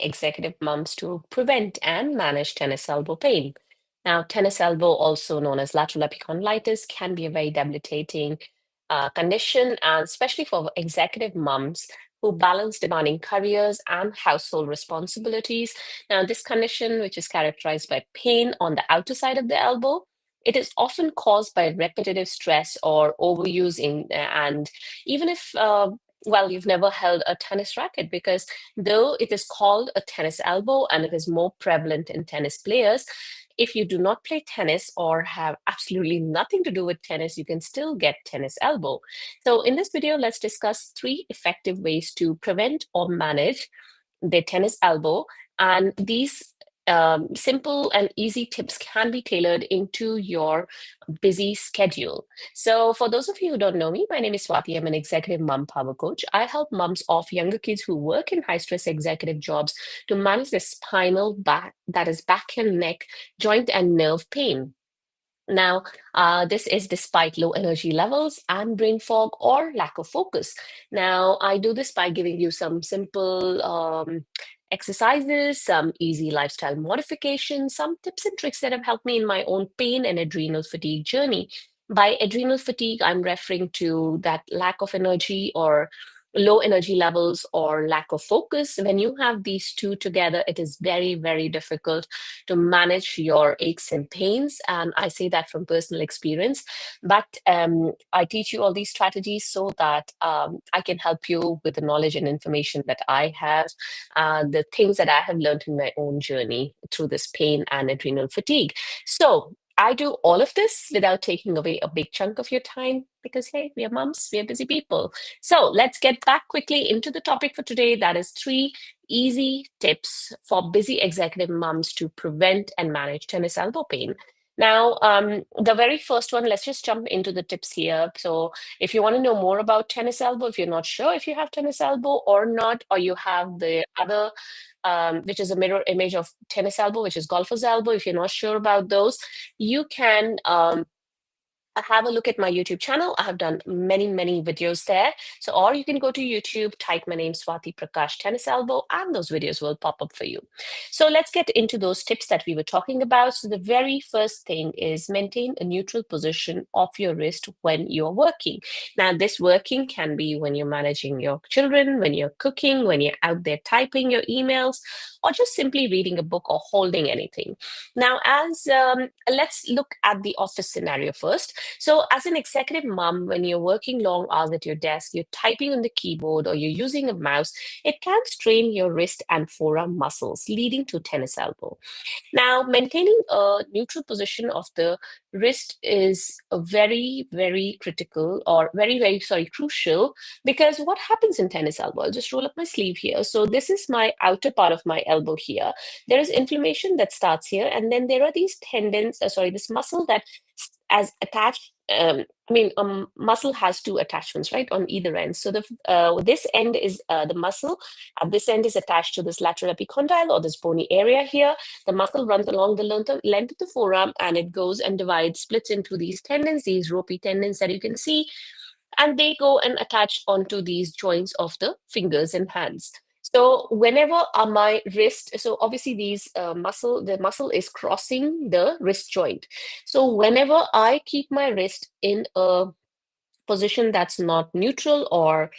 executive moms to prevent and manage tennis elbow pain. Now, tennis elbow, also known as lateral epicondylitis, can be a very debilitating condition, and especially for executive moms who balance demanding careers and household responsibilities. Now, this condition, which is characterized by pain on the outer side of the elbow, it is often caused by repetitive stress or overusing, and even if well, you've never held a tennis racket, because though it is called a tennis elbow and it is more prevalent in tennis players, if you do not play tennis or have absolutely nothing to do with tennis, you can still get tennis elbow. So in this video, let's discuss 3 effective ways to prevent or manage the tennis elbow. And these simple and easy tips can be tailored into your busy schedule. So, for those of you who don't know me, my name is Swati. I'm an executive mom power coach. I help moms of younger kids who work in high stress executive jobs to manage their spinal back, that is, back and neck, joint, and nerve pain. Now, this is despite low energy levels and brain fog or lack of focus. Now, I do this by giving you some simple exercises, some easy lifestyle modifications, some tips and tricks that have helped me in my own pain and adrenal fatigue journey. By adrenal fatigue, I'm referring to that lack of energy or low energy levels or lack of focus. When you have these two together, it is very, very difficult to manage your aches and pains. And I say that from personal experience. But I teach you all these strategies so that I can help you with the knowledge and information that I have, the things that I have learned in my own journey through this pain and adrenal fatigue. So I do all of this without taking away a big chunk of your time because, hey, we are moms, we are busy people. So let's get back quickly into the topic for today. That is 3 easy tips for busy executive moms to prevent and manage tennis elbow pain. Now, the very first one, let's just jump into the tips here. So if you want to know more about tennis elbow, if you're not sure if you have tennis elbow or not, or you have the other, which is a mirror image of tennis elbow, which is golfer's elbow, if you're not sure about those, you can have a look at my YouTube channel. I have done many, many videos there. So, or you can go to YouTube, type my name, Swati Prakash Tennis Elbow, and those videos will pop up for you. So let's get into those tips that we were talking about. So the very first thing is maintain a neutral position of your wrist when you're working. Now, this working can be when you're managing your children, when you're cooking, when you're out there typing your emails, or just simply reading a book or holding anything. Now, as let's look at the office scenario first. So, as an executive mom, when you're working long hours at your desk, you're typing on the keyboard or you're using a mouse, it can strain your wrist and forearm muscles, leading to tennis elbow. Now, maintaining a neutral position of the wrist is a very, very critical or very, crucial, because what happens in tennis elbow? I'll just roll up my sleeve here. So this is my outer part of my elbow here. There is inflammation that starts here, and then there are these tendons, this muscle that as attached. Muscle has 2 attachments, right, on either end. So this end is the muscle. At this end is attached to this lateral epicondyle or this bony area here. The muscle runs along the length of the forearm, and it goes and divides, splits into these tendons, these ropey tendons that you can see, and they go and attach onto these joints of the fingers and hands. So whenever my wrist, so obviously the muscle is crossing the wrist joint. So whenever I keep my wrist in a position that's not neutral, or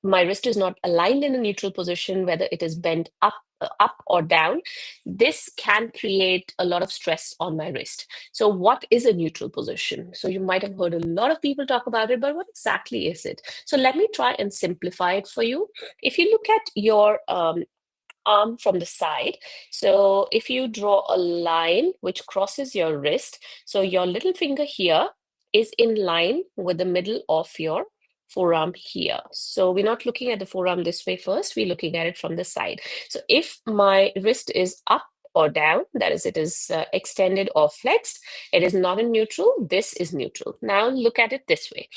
my wrist is not aligned in a neutral position, whether it is bent up or down, this can create a lot of stress on my wrist. So what is a neutral position? So you might have heard a lot of people talk about it, but what exactly is it? So let me try and simplify it for you. If you look at your arm from the side, so if you draw a line which crosses your wrist, so your little finger here is in line with the middle of your forearm here. So we're not looking at the forearm this way first, we're looking at it from the side. So if my wrist is up or down, that is, it is extended or flexed, it is not in neutral, this is neutral. Now look at it this way.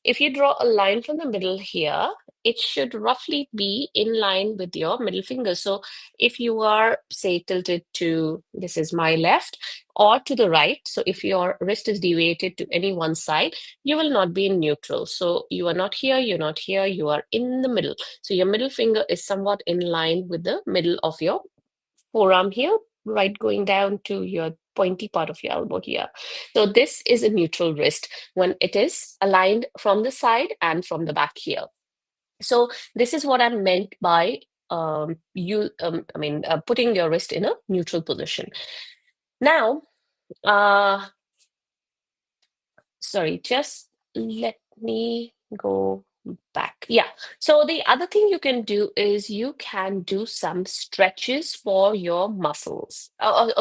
If you draw a line from the middle here, it should roughly be in line with your middle finger. So if you are, say, tilted to, this is my left, or to the right, so if your wrist is deviated to any one side, you will not be in neutral. So you are not here, you're not here, you are in the middle. So your middle finger is somewhat in line with the middle of your forearm here, right, going down to your pointy part of your elbow here. So this is a neutral wrist when it is aligned from the side and from the back here. So this is what I meant by putting your wrist in a neutral position. Now, sorry, just let me go back. Yeah. So the other thing you can do is you can do some stretches for your muscles.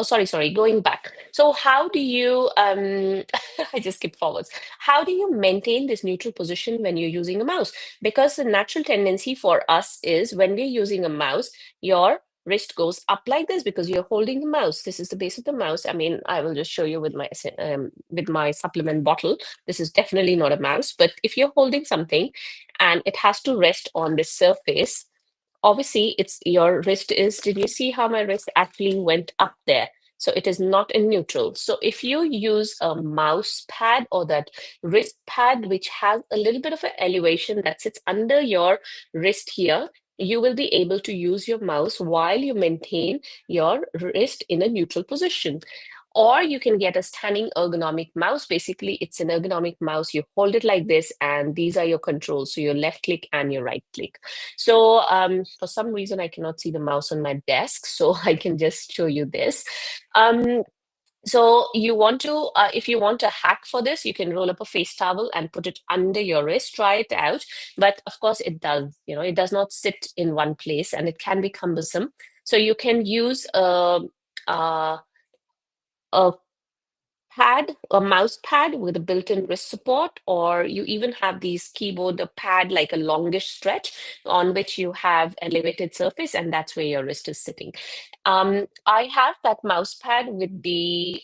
Sorry, going back. So how do you I just skipped forwards. How do you maintain this neutral position when you're using a mouse? Because the natural tendency for us is when we're using a mouse, your wrist goes up like this because you're holding the mouse. This is the base of the mouse. I mean, I will just show you with my supplement bottle. This is definitely not a mouse, but if you're holding something and it has to rest on this surface, obviously it's your wrist is, did you see how my wrist actually went up there? So it is not in neutral. So if you use a mouse pad or that wrist pad, which has a little bit of an elevation that sits under your wrist here, you will be able to use your mouse while you maintain your wrist in a neutral position. Or you can get a standing ergonomic mouse. Basically, it's an ergonomic mouse. You hold it like this, and these are your controls. So your left click and your right click. So for some reason, I cannot see the mouse on my desk, so I can just show you this. So you want to, if you want a hack for this, you can roll up a face towel and put it under your wrist, try it out. But of course it does, it does not sit in one place and it can be cumbersome. So you can use a pad, a mouse pad with a built-in wrist support, or you even have these keyboard, a pad like a longish stretch on which you have elevated surface, and that's where your wrist is sitting. I have that mouse pad with the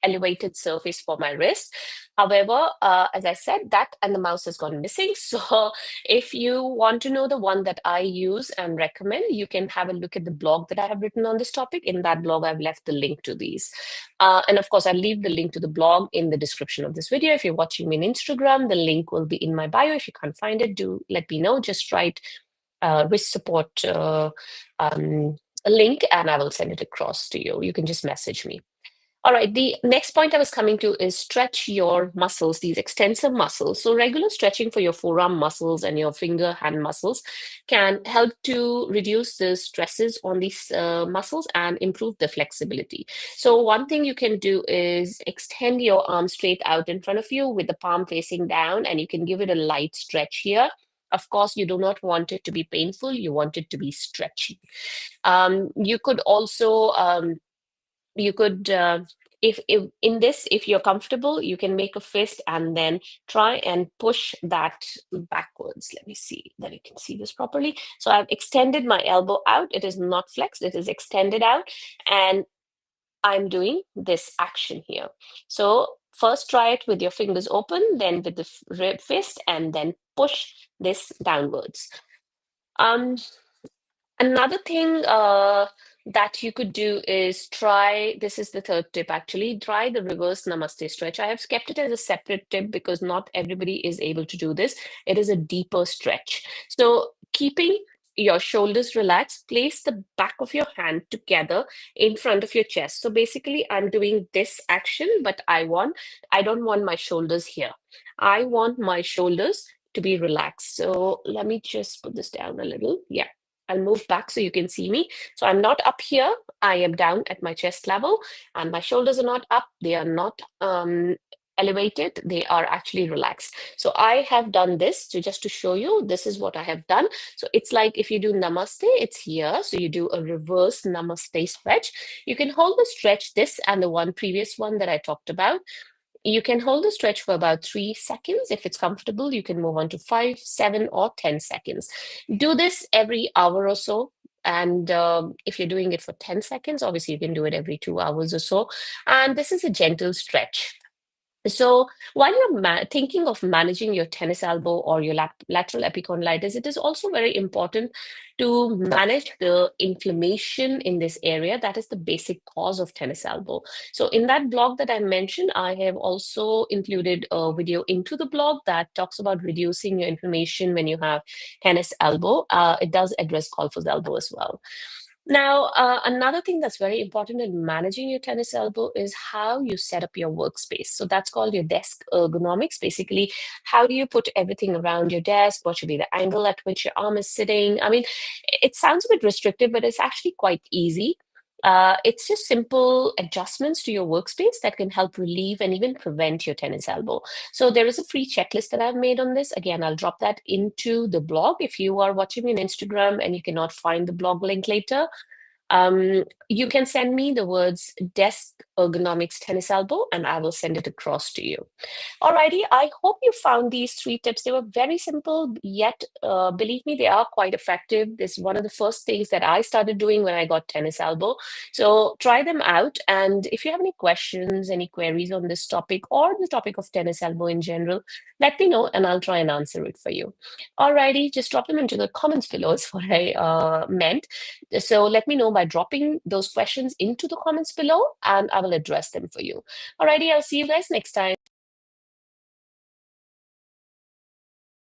elevated surface for my wrist. However, as I said, that and the mouse has gone missing. So if you want to know the one that I use and recommend, you can have a look at the blog that I have written on this topic. In that blog, I've left the link to these. And of course, I'll leave the link to the blog in the description of this video. If you're watching me on Instagram, the link will be in my bio. If you can't find it, do let me know. Just write wrist support link and I will send it across to you. You can just message me. All right, the next point I was coming to is stretch your muscles, these extensor muscles. So regular stretching for your forearm muscles and your finger hand muscles can help to reduce the stresses on these muscles and improve the flexibility. So one thing you can do is extend your arm straight out in front of you with the palm facing down, and you can give it a light stretch here. Of course, you do not want it to be painful. You want it to be stretchy. You could also you could if in this, if you're comfortable, you can make a fist and then try and push that backwards. Let me see that you can see this properly. So I've extended my elbow out. It is not flexed, it is extended out, and I'm doing this action here. So first try it with your fingers open, then with the fist, and then push this downwards. um Another thing that you could do is try, this is the third tip actually, try the reverse namaste stretch. I have kept it as a separate tip because not everybody is able to do this. It is a deeper stretch. So keeping your shoulders relaxed, place the back of your hand together in front of your chest. So basically I'm doing this action, but I don't want my shoulders here. I want my shoulders to be relaxed. So let me just put this down a little. Yeah. I'll move back so you can see me. So I'm not up here. I am down at my chest level and my shoulders are not up. They are not elevated. They are actually relaxed. So I have done this. So just to show you, this is what I have done. So it's like if you do namaste, it's here. So you do a reverse namaste stretch. You can hold the stretch, this and the one previous one that I talked about. You can hold the stretch for about 3 seconds. If it's comfortable, you can move on to 5, 7, or 10 seconds. Do this every hour or so. And if you're doing it for 10 seconds, obviously you can do it every 2 hours or so. And this is a gentle stretch. So while you're thinking of managing your tennis elbow or your lateral epicondylitis, it is also very important to manage the inflammation in this area. That is the basic cause of tennis elbow. So in that blog that I mentioned, I have also included a video into the blog that talks about reducing your inflammation when you have tennis elbow. It does address golfer's elbow as well. Now, another thing that's very important in managing your tennis elbow is how you set up your workspace. So that's called your desk ergonomics. Basically, how do you put everything around your desk? What should be the angle at which your arm is sitting? I mean, it sounds a bit restrictive, but it's actually quite easy. It's just simple adjustments to your workspace that can help relieve and even prevent your tennis elbow. So there is a free checklist that I've made on this. Again, I'll drop that into the blog. If you are watching me on Instagram and you cannot find the blog link later, you can send me the words desk ergonomics tennis elbow and I will send it across to you. Alrighty, I hope you found these 3 tips. They were very simple, yet believe me, they are quite effective. This is one of the first things that I started doing when I got tennis elbow. So try them out. And if you have any questions, any queries on this topic or the topic of tennis elbow in general, let me know and I'll try and answer it for you. Alrighty, just drop them into the comments below is what I meant. So let me know by dropping those questions into the comments below and I will address them for you. Alrighty, I'll see you guys next time.